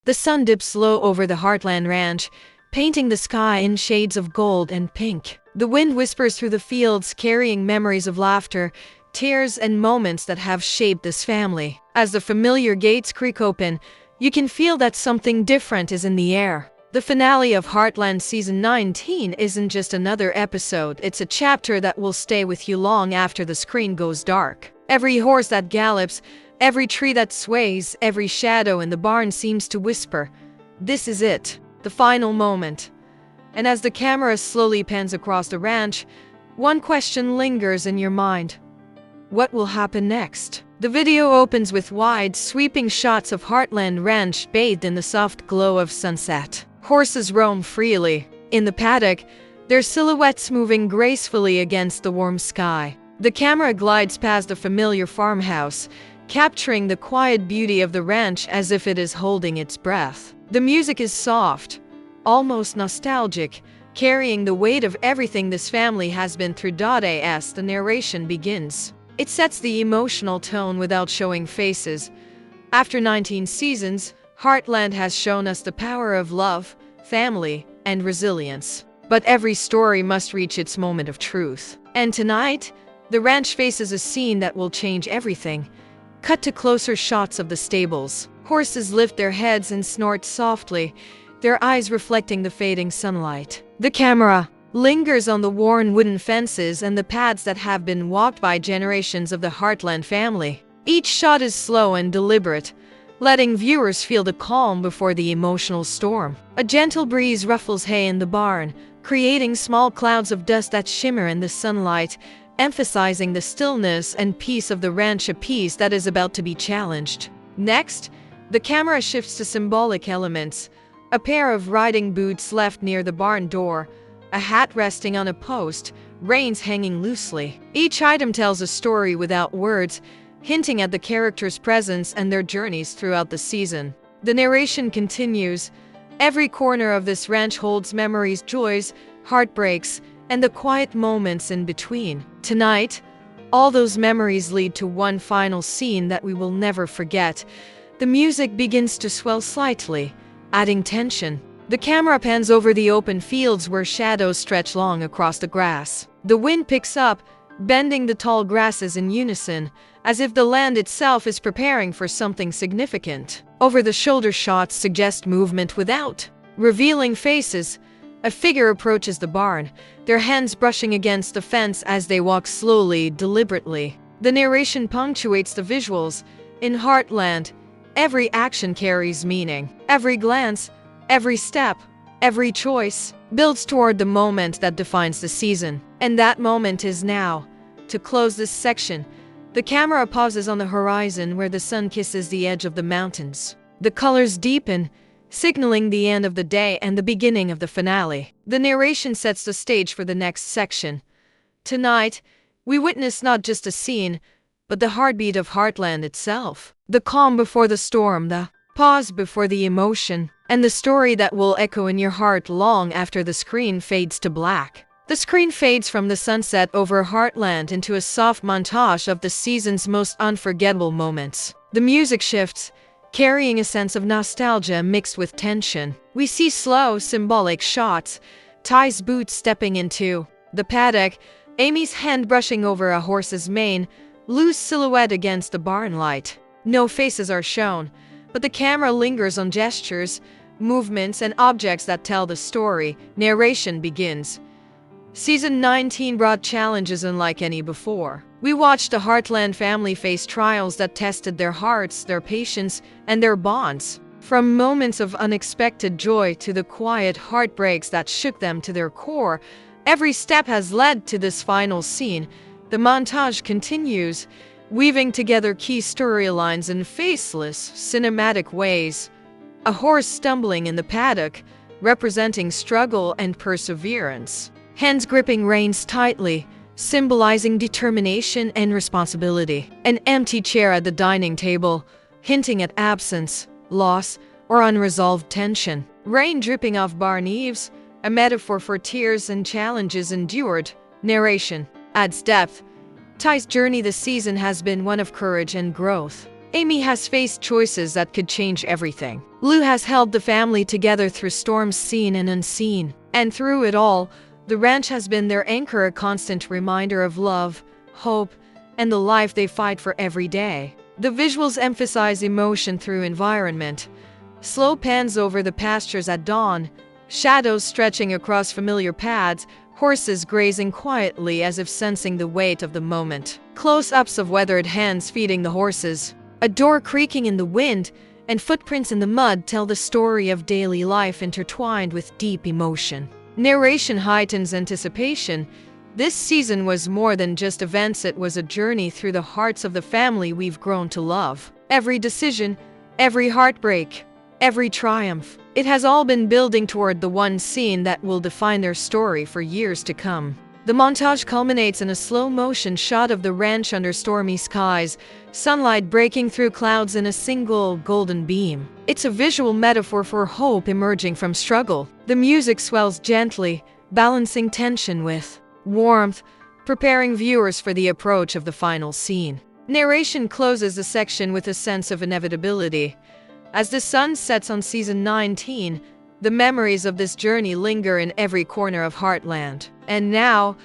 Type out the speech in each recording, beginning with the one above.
The sun dips low over the Heartland Ranch, painting the sky in shades of gold and pink. The wind whispers through the fields, carrying memories of laughter, tears, and moments that have shaped this family. As the familiar gates creak open, you can feel that something different is in the air. The finale of Heartland Season 19 isn't just another episode, it's a chapter that will stay with you long after the screen goes dark. Every horse that gallops, every tree that sways, every shadow in the barn seems to whisper, "This is it, the final moment." And as the camera slowly pans across the ranch, one question lingers in your mind. What will happen next? The video opens with wide, sweeping shots of Heartland Ranch bathed in the soft glow of sunset. Horses roam freely. In the paddock, their silhouettes moving gracefully against the warm sky. The camera glides past the familiar farmhouse, capturing the quiet beauty of the ranch as if it is holding its breath. The music is soft, almost nostalgic, carrying the weight of everything this family has been through. As the narration begins, it sets the emotional tone without showing faces. After 19 seasons, Heartland has shown us the power of love, family, and resilience. But every story must reach its moment of truth. And tonight, the ranch faces a scene that will change everything. Cut to closer shots of the stables. Horses lift their heads and snort softly, their eyes reflecting the fading sunlight. The camera lingers on the worn wooden fences and the paths that have been walked by generations of the Heartland family. Each shot is slow and deliberate, letting viewers feel the calm before the emotional storm. A gentle breeze ruffles hay in the barn, creating small clouds of dust that shimmer in the sunlight, emphasizing the stillness and peace of the ranch, a peace that is about to be challenged. Next, the camera shifts to symbolic elements. A pair of riding boots left near the barn door, a hat resting on a post, reins hanging loosely. Each item tells a story without words, hinting at the characters' presence and their journeys throughout the season. The narration continues. Every corner of this ranch holds memories, joys, heartbreaks, and the quiet moments in between. Tonight, all those memories lead to one final scene that we will never forget. The music begins to swell slightly, adding tension. The camera pans over the open fields where shadows stretch long across the grass. The wind picks up, bending the tall grasses in unison, as if the land itself is preparing for something significant. Over-the-shoulder shots suggest movement without revealing faces. A figure approaches the barn, their hands brushing against the fence as they walk slowly, deliberately. The narration punctuates the visuals. In Heartland, every action carries meaning. Every glance, every step, every choice builds toward the moment that defines the season. And that moment is now. To close this section, the camera pauses on the horizon where the sun kisses the edge of the mountains. The colors deepen, signaling the end of the day and the beginning of the finale. The narration sets the stage for the next section. Tonight, we witness not just a scene, but the heartbeat of Heartland itself. The calm before the storm, the pause before the emotion, and the story that will echo in your heart long after the screen fades to black. The screen fades from the sunset over Heartland into a soft montage of the season's most unforgettable moments. The music shifts, carrying a sense of nostalgia mixed with tension. We see slow, symbolic shots, Ty's boots stepping into the paddock, Amy's hand brushing over a horse's mane, loose silhouette against the barn light. No faces are shown, but the camera lingers on gestures, movements, and objects that tell the story. Narration begins. Season 19 brought challenges unlike any before. We watched the Heartland family face trials that tested their hearts, their patience, and their bonds. From moments of unexpected joy to the quiet heartbreaks that shook them to their core, every step has led to this final scene. The montage continues, weaving together key storylines in faceless, cinematic ways. A horse stumbling in the paddock, representing struggle and perseverance. Hands gripping reins tightly, symbolizing determination and responsibility. An empty chair at the dining table, hinting at absence, loss, or unresolved tension. Rain dripping off barn eaves, a metaphor for tears and challenges endured. Narration adds depth. Ty's journey this season has been one of courage and growth. Amy has faced choices that could change everything. Lou has held the family together through storms seen and unseen. And through it all, the ranch has been their anchor, a constant reminder of love, hope, and the life they fight for every day. The visuals emphasize emotion through environment. Slow pans over the pastures at dawn, shadows stretching across familiar paths, horses grazing quietly as if sensing the weight of the moment. Close-ups of weathered hands feeding the horses, a door creaking in the wind, and footprints in the mud tell the story of daily life intertwined with deep emotion. Narration heightens anticipation. This season was more than just events, it was a journey through the hearts of the family we've grown to love. Every decision, every heartbreak, every triumph, it has all been building toward the one scene that will define their story for years to come. The montage culminates in a slow-motion shot of the ranch under stormy skies, sunlight breaking through clouds in a single golden beam. It's a visual metaphor for hope emerging from struggle. The music swells gently, balancing tension with warmth, preparing viewers for the approach of the final scene. Narration closes the section with a sense of inevitability. As the sun sets on season 19, the memories of this journey linger in every corner of Heartland. And now,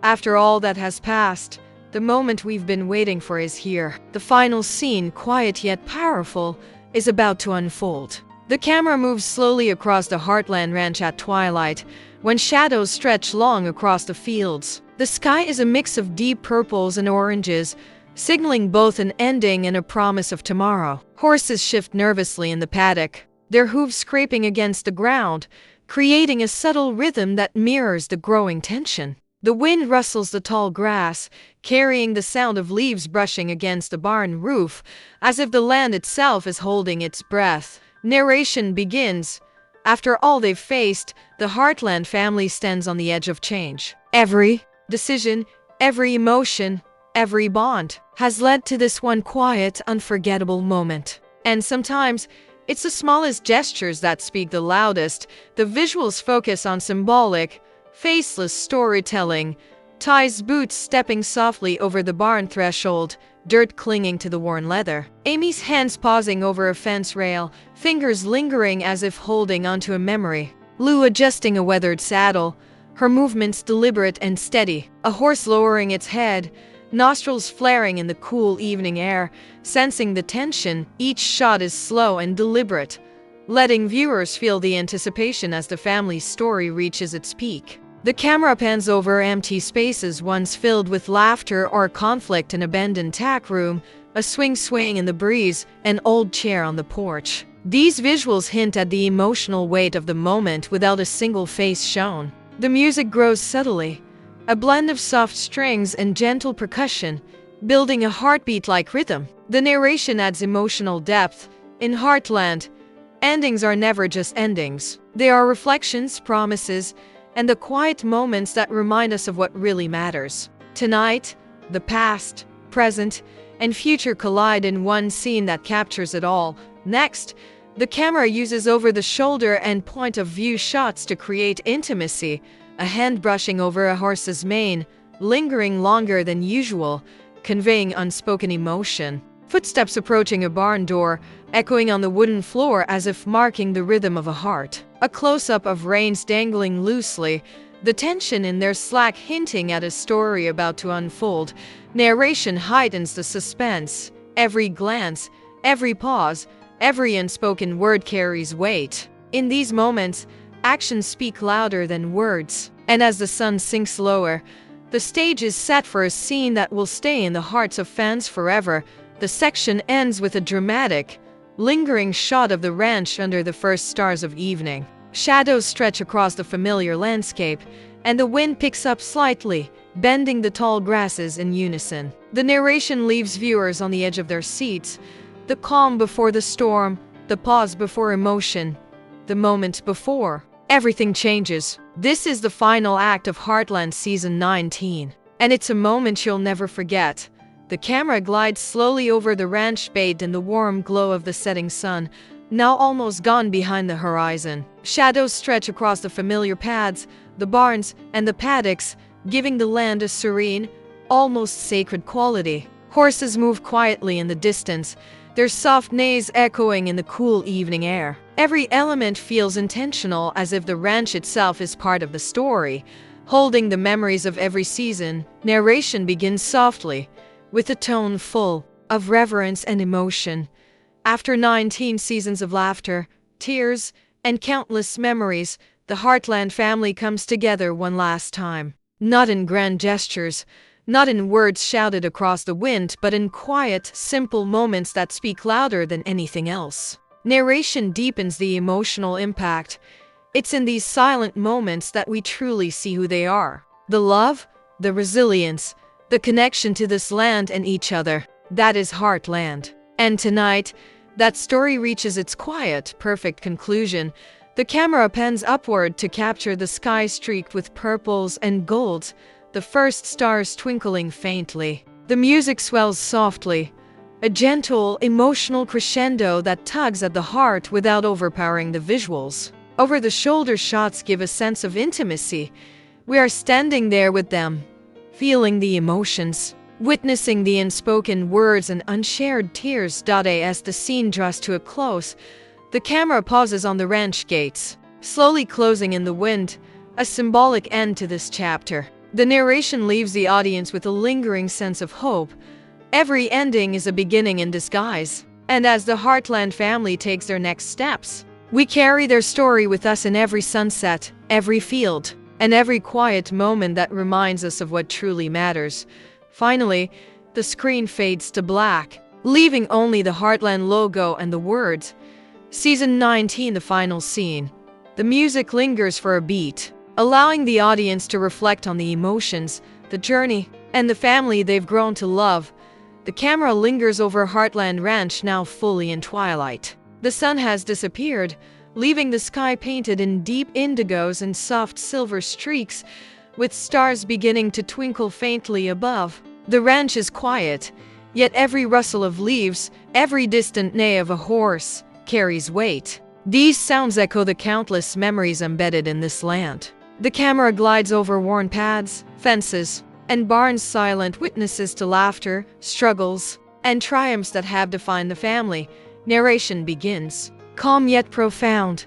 after all that has passed, the moment we've been waiting for is here. The final scene, quiet yet powerful, is about to unfold. The camera moves slowly across the Heartland Ranch at twilight, when shadows stretch long across the fields. The sky is a mix of deep purples and oranges, signaling both an ending and a promise of tomorrow. Horses shift nervously in the paddock, their hooves scraping against the ground, creating a subtle rhythm that mirrors the growing tension. The wind rustles the tall grass, carrying the sound of leaves brushing against the barn roof, as if the land itself is holding its breath. Narration begins. After all they've faced, the Heartland family stands on the edge of change. Every decision, every emotion, every bond has led to this one quiet, unforgettable moment. And sometimes, it's the smallest gestures that speak the loudest. The visuals focus on symbolic, faceless storytelling. Ty's boots stepping softly over the barn threshold, dirt clinging to the worn leather. Amy's hands pausing over a fence rail, fingers lingering as if holding onto a memory. Lou adjusting a weathered saddle, her movements deliberate and steady. A horse lowering its head, nostrils flaring in the cool evening air, sensing the tension. Each shot is slow and deliberate, letting viewers feel the anticipation as the family's story reaches its peak. The camera pans over empty spaces once filled with laughter or conflict, an abandoned tack room, a swing swaying in the breeze, an old chair on the porch. These visuals hint at the emotional weight of the moment without a single face shown. The music grows subtly, a blend of soft strings and gentle percussion, building a heartbeat-like rhythm. The narration adds emotional depth. In Heartland, endings are never just endings. They are reflections, promises, and the quiet moments that remind us of what really matters. Tonight, the past, present, and future collide in one scene that captures it all. Next, the camera uses over-the-shoulder and point-of-view shots to create intimacy, a hand brushing over a horse's mane, lingering longer than usual, conveying unspoken emotion. Footsteps approaching a barn door, echoing on the wooden floor as if marking the rhythm of a heart. A close-up of reins dangling loosely, the tension in their slack hinting at a story about to unfold. Narration heightens the suspense. Every glance, every pause, every unspoken word carries weight. In these moments, actions speak louder than words. And as the sun sinks lower, the stage is set for a scene that will stay in the hearts of fans forever. The section ends with a dramatic, lingering shot of the ranch under the first stars of evening. Shadows stretch across the familiar landscape, and the wind picks up slightly, bending the tall grasses in unison. The narration leaves viewers on the edge of their seats. The calm before the storm, the pause before emotion, the moment before everything changes. This is the final act of Heartland Season 19, and it's a moment you'll never forget. The camera glides slowly over the ranch, bathed in the warm glow of the setting sun, now almost gone behind the horizon. Shadows stretch across the familiar paths, the barns, and the paddocks, giving the land a serene, almost sacred quality. Horses move quietly in the distance, their soft neighs echoing in the cool evening air. Every element feels intentional, as if the ranch itself is part of the story, holding the memories of every season. Narration begins softly, with a tone full of reverence and emotion. After 19 seasons of laughter, tears, and countless memories, the Heartland family comes together one last time. Not in grand gestures, not in words shouted across the wind, but in quiet, simple moments that speak louder than anything else. Narration deepens the emotional impact. It's in these silent moments that we truly see who they are. The love, the resilience, the connection to this land and each other. That is Heartland. And tonight, that story reaches its quiet, perfect conclusion. The camera pans upward to capture the sky streaked with purples and golds, the first stars twinkling faintly. The music swells softly, a gentle, emotional crescendo that tugs at the heart without overpowering the visuals. Over-the-shoulder shots give a sense of intimacy. We are standing there with them, feeling the emotions, witnessing the unspoken words and unshared tears. As the scene draws to a close, the camera pauses on the ranch gates, slowly closing in the wind, a symbolic end to this chapter. The narration leaves the audience with a lingering sense of hope. Every ending is a beginning in disguise. And as the Heartland family takes their next steps, we carry their story with us in every sunset, every field, and every quiet moment that reminds us of what truly matters. Finally, the screen fades to black, leaving only the Heartland logo and the words, Season 19, the final scene. The music lingers for a beat, allowing the audience to reflect on the emotions, the journey, and the family they've grown to love. The camera lingers over Heartland Ranch, now fully in twilight. The sun has disappeared, leaving the sky painted in deep indigos and soft silver streaks, with stars beginning to twinkle faintly above. The ranch is quiet, yet every rustle of leaves, every distant neigh of a horse, carries weight. These sounds echo the countless memories embedded in this land. The camera glides over worn paths, fences, and barns, silent witnesses to laughter, struggles, and triumphs that have defined the family. Narration begins, calm yet profound.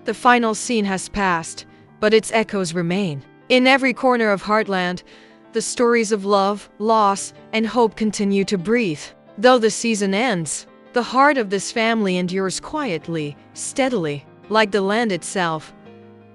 The final scene has passed, but its echoes remain. In every corner of Heartland, the stories of love, loss, and hope continue to breathe. Though the season ends, the heart of this family endures quietly, steadily, like the land itself.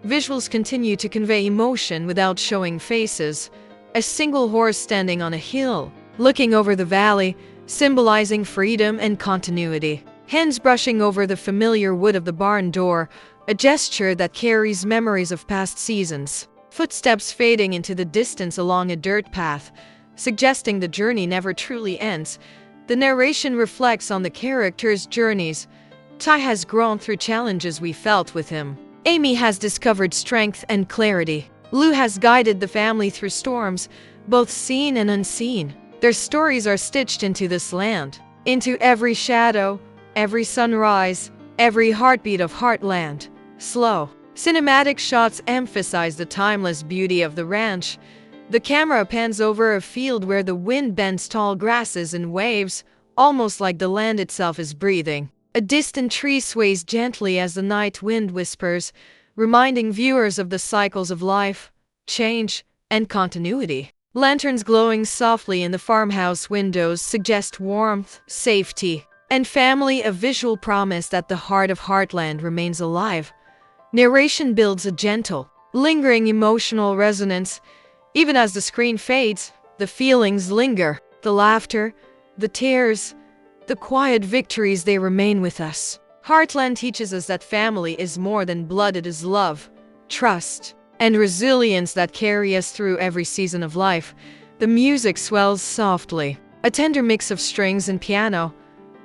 Visuals continue to convey emotion without showing faces. A single horse standing on a hill, looking over the valley, symbolizing freedom and continuity. Hens brushing over the familiar wood of the barn door, a gesture that carries memories of past seasons. Footsteps fading into the distance along a dirt path, suggesting the journey never truly ends. The narration reflects on the characters' journeys. Ty has grown through challenges we felt with him. Amy has discovered strength and clarity. Lou has guided the family through storms, both seen and unseen. Their stories are stitched into this land, into every shadow, every sunrise, every heartbeat of Heartland. Slow, cinematic shots emphasize the timeless beauty of the ranch. The camera pans over a field where the wind bends tall grasses in waves, almost like the land itself is breathing. A distant tree sways gently as the night wind whispers, reminding viewers of the cycles of life, change, and continuity. Lanterns glowing softly in the farmhouse windows suggest warmth, safety, and family, a visual promise that the heart of Heartland remains alive. Narration builds a gentle, lingering emotional resonance. Even as the screen fades, the feelings linger. The laughter, the tears, the quiet victories, they remain with us. Heartland teaches us that family is more than blood. It is love, trust, and resilience that carry us through every season of life. The music swells softly, a tender mix of strings and piano,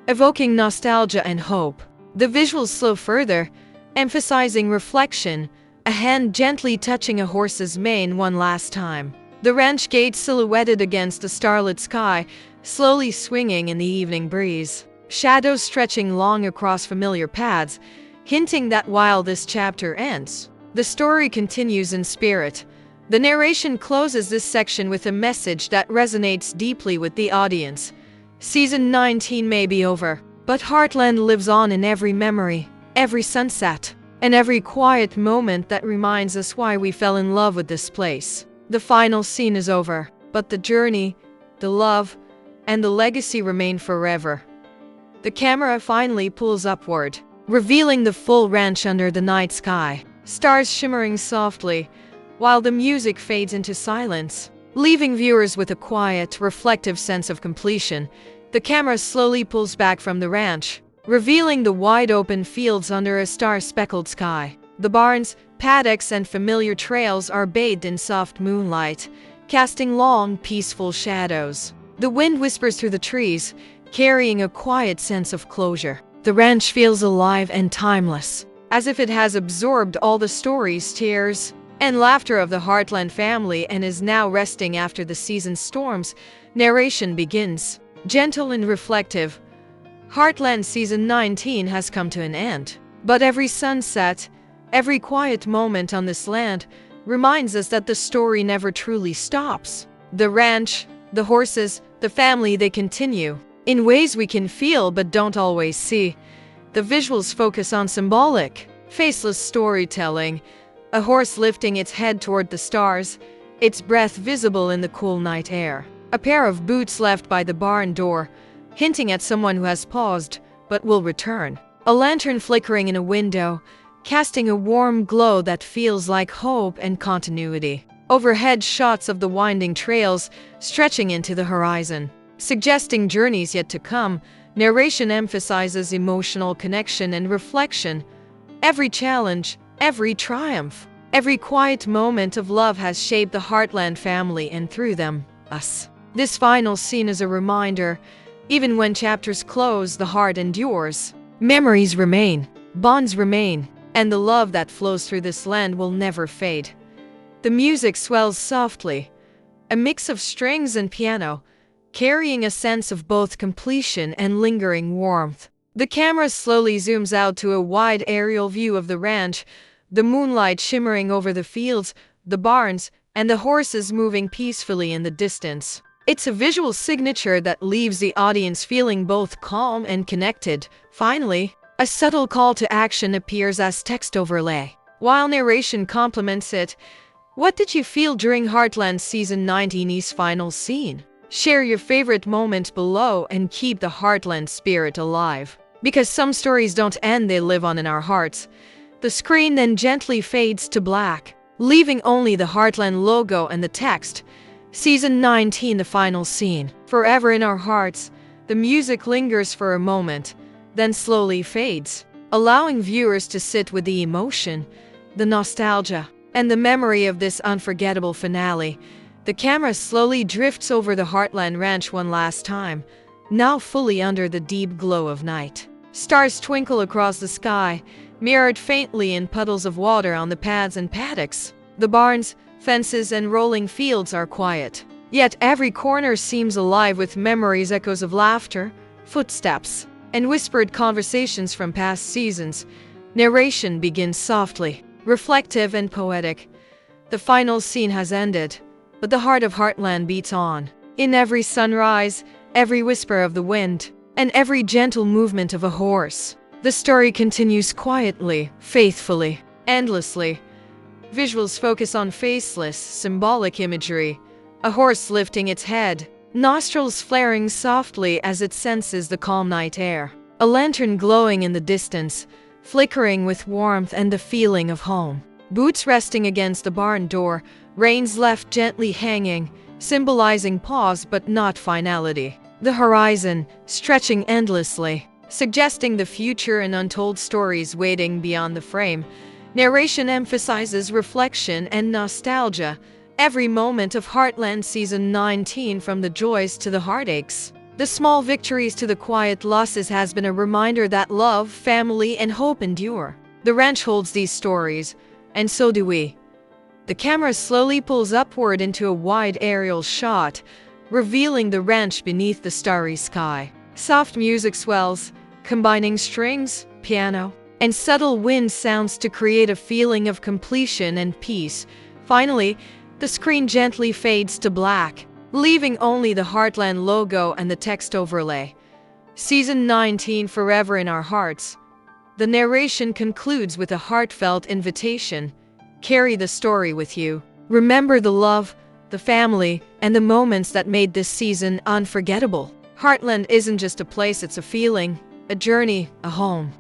evoking nostalgia and hope. The visuals slow further, emphasizing reflection, a hand gently touching a horse's mane one last time. The ranch gate silhouetted against the starlit sky, slowly swinging in the evening breeze. Shadows stretching long across familiar paths, hinting that while this chapter ends, the story continues in spirit. The narration closes this section with a message that resonates deeply with the audience. Season 19 may be over, But Heartland lives on in every memory, every sunset, and every quiet moment that reminds us why we fell in love with this place. The final scene is over, but the journey, the love, and the legacy remain forever. The camera finally pulls upward, revealing the full ranch under the night sky, stars shimmering softly, while the music fades into silence, leaving viewers with a quiet, reflective sense of completion. The camera slowly pulls back from the ranch, revealing the wide-open fields under a star-speckled sky. The barns, paddocks, and familiar trails are bathed in soft moonlight, casting long, peaceful shadows. The wind whispers through the trees, carrying a quiet sense of closure. The ranch feels alive and timeless, as if it has absorbed all the stories, tears, and laughter of the Heartland family and is now resting after the season's storms. Narration begins. Gentle and reflective, Heartland Season 19 has come to an end. But every sunset, every quiet moment on this land reminds us that the story never truly stops. The ranch, the horses, the family, they continue in ways we can feel but don't always see. The visuals focus on symbolic, faceless storytelling, a horse lifting its head toward the stars, its breath visible in the cool night air. A pair of boots left by the barn door, hinting at someone who has paused but will return. A lantern flickering in a window, casting a warm glow that feels like hope and continuity. Overhead shots of the winding trails stretching into the horizon, suggesting journeys yet to come. Narration emphasizes emotional connection and reflection. Every challenge, every triumph, every quiet moment of love has shaped the Heartland family, and through them, us. This final scene is a reminder, even when chapters close, the heart endures. Memories remain, bonds remain, and the love that flows through this land will never fade. The music swells softly, a mix of strings and piano, carrying a sense of both completion and lingering warmth. The camera slowly zooms out to a wide aerial view of the ranch, the moonlight shimmering over the fields, the barns, and the horses moving peacefully in the distance. It's a visual signature that leaves the audience feeling both calm and connected. Finally, a subtle call to action appears as text overlay, while narration complements it. What did you feel during Heartland Season 19's final scene? Share your favorite moment below and keep the Heartland spirit alive. Because some stories don't end, they live on in our hearts. The screen then gently fades to black, leaving only the Heartland logo and the text. Season 19, the final scene. Forever in our hearts, the music lingers for a moment, then slowly fades, allowing viewers to sit with the emotion, the nostalgia, and the memory of this unforgettable finale. The camera slowly drifts over the Heartland Ranch one last time, now fully under the deep glow of night. Stars twinkle across the sky, mirrored faintly in puddles of water on the paths and paddocks. The barns, fences, and rolling fields are quiet, yet every corner seems alive with memories, echoes of laughter, footsteps, and whispered conversations from past seasons. Narration begins softly, reflective and poetic. The final scene has ended, but the heart of Heartland beats on. In every sunrise, every whisper of the wind, and every gentle movement of a horse, the story continues quietly, faithfully, endlessly. Visuals focus on faceless, symbolic imagery. A horse lifting its head, nostrils flaring softly as it senses the calm night air. A lantern glowing in the distance, flickering with warmth and the feeling of home. Boots resting against the barn door, reins left gently hanging, symbolizing pause but not finality. The horizon, stretching endlessly, suggesting the future and untold stories waiting beyond the frame. Narration emphasizes reflection and nostalgia. Every moment of Heartland Season 19, from the joys to the heartaches, the small victories to the quiet losses, has been a reminder that love, family, and hope endure. The ranch holds these stories, and so do we. The camera slowly pulls upward into a wide aerial shot, revealing the ranch beneath the starry sky. Soft music swells, combining strings, piano, and subtle wind sounds to create a feeling of completion and peace. Finally, the screen gently fades to black, leaving only the Heartland logo and the text overlay. Season 19, Forever in Our Hearts. The narration concludes with a heartfelt invitation. Carry the story with you. Remember the love, the family, and the moments that made this season unforgettable. Heartland isn't just a place, it's a feeling, a journey, a home.